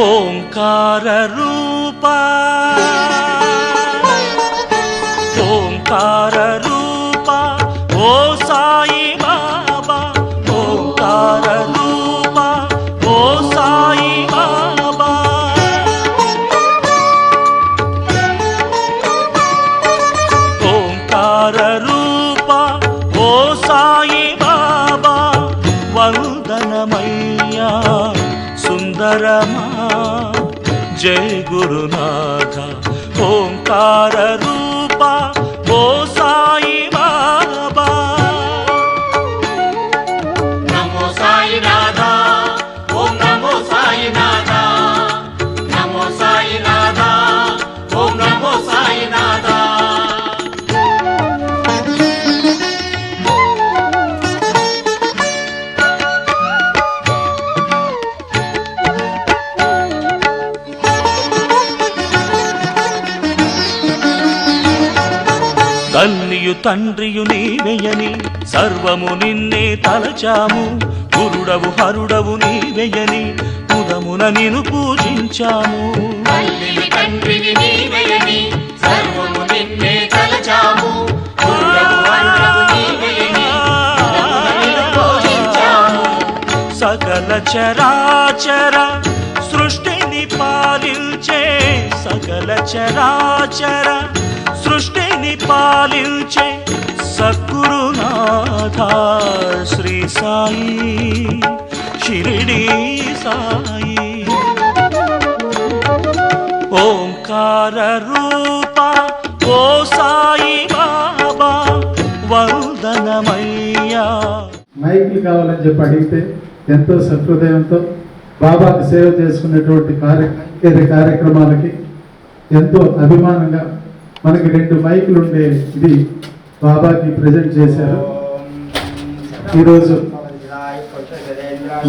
ఓంకార రూపా ఓంకార రూపా ఓ సాయి బాబా ఓంకార రూపా ఓ సాయి బాబా ఓంకార రూపా ఓ సాయి బాబా వందనమయ్యా సుందరమా జయ గురునాథ ఓంకార రూపా ఓ సాయి బాబా నమో సాయినాథ ఓం నమో సాయినాథ నమో సాయినాథ ఓం నమో సాయినాథ తల్లియు తండ్రియు నీవెయని సర్వము నిన్నే తలచాము గురుడవు హరుడవు నీవెయని ముదమున నిన్ను పూజించాము తల్లివి తండ్రివి నీవెయని సర్వము నిన్నే తలచాము గురుడవు హరుడవు నీవెయని ముదమున నిన్ను పూజించాము సకల చరాచర సృష్టిని పాలించే సకల చరాచర సృష్టిని పాలించే సద్గురునాథ శ్రీ సాయి షిరిడి సాయి ఓంకార రూపా ఓ సాయి బాబా వందనమయ్యా. మైకులు కావాలని చెప్పి అడిగితే ఎంతో సహృదయంతో బాబాకి సేవ చేసుకునేటువంటి కార్యక్రమాలకి ఎంతో అభిమానంగా మనకి 2 మైకులు ఉండే ఇది బాబాకి ప్రజెంట్ చేశారు. ఈరోజు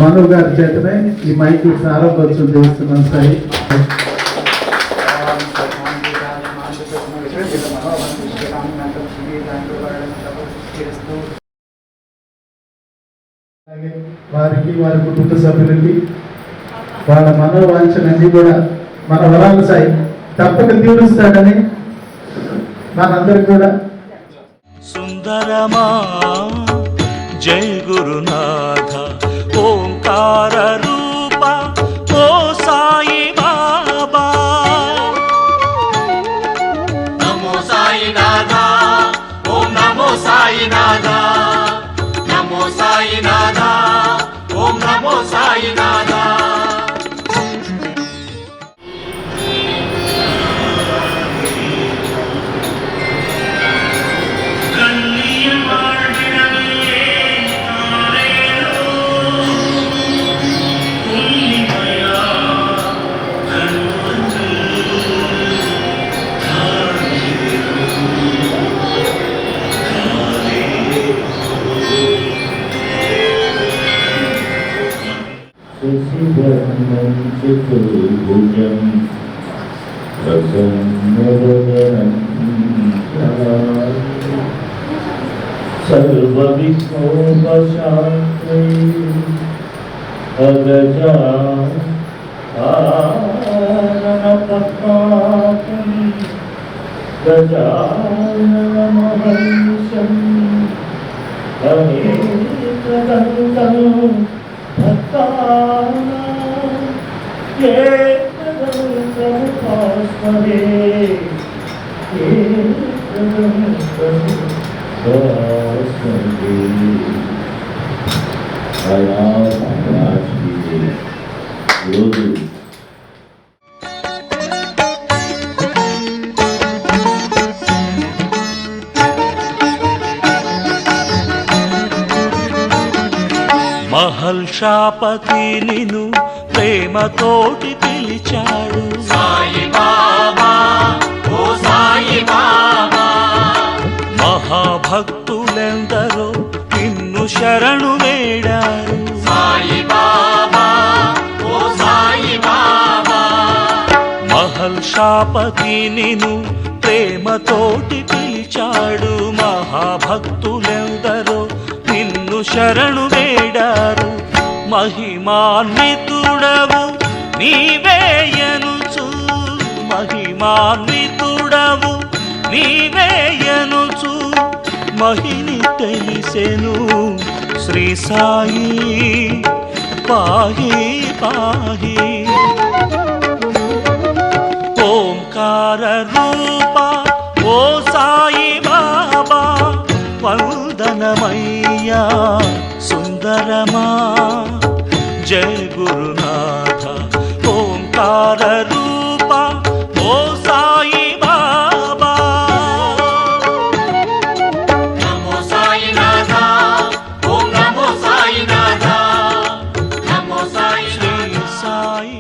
మను గారి చేతనే ఈ మైకులు ప్రారంభోత్సవం చేస్తున్నాం సాయి. వారికి వారి కుటుంబ సభ్యులకి వాళ్ళ మనోవాంఛలన్నీ కూడా మన వరాల సాయి తప్పక తీరుస్తాడని మనందరికి కూడా సుందరమా జయ గురునాథ ఓంకార రూపా ఓ సాయి బాబా నమో సాయినాథ ఓం నమో సాయినాథ నమో సాయినాథ ఓం నమో సాయినాథ చతుర్భుజం ప్రసన్నవదనం సర్వవిఘ్నోపశాంతై అగజా ఆననపద్మాకం గజాననమహర్నిశం అనేకదంతం భక్తానాం ఏకదంతముపాస్మహే ఏకదంతముపాస్మహే. ఈరోజు మహల్షాపతి నిన్ను ప్రేమతోటి పిలిచాడు సాయి బాబా ఓ సాయి బాబా మహాభక్తులెందరో నిన్ను శరణు వేడారు సాయి బాబా ఓ సాయి బాబా మహల్షాపతి నిన్ను ప్రేమతోటి పిలిచాడు మహాభక్తులెందరో నిన్ను శరణు వేడారు మహిమాన్వితుడవు నీవేయనుచు మహిమాన్వితుడవు నీవేయనుచు మహిని తెలిసెను శ్రీ సాయి పాహి పాహి ఓంకార రూప ఓ సాయి బాబా వందనమయ్యా సుందరమా జయ గురునాథ ఓంకార రూప ఓ సాయి బాబా నమో సాయినాథ ఓం నమో సాయినాథ నమో సాయినాథ శ్రీ సాయి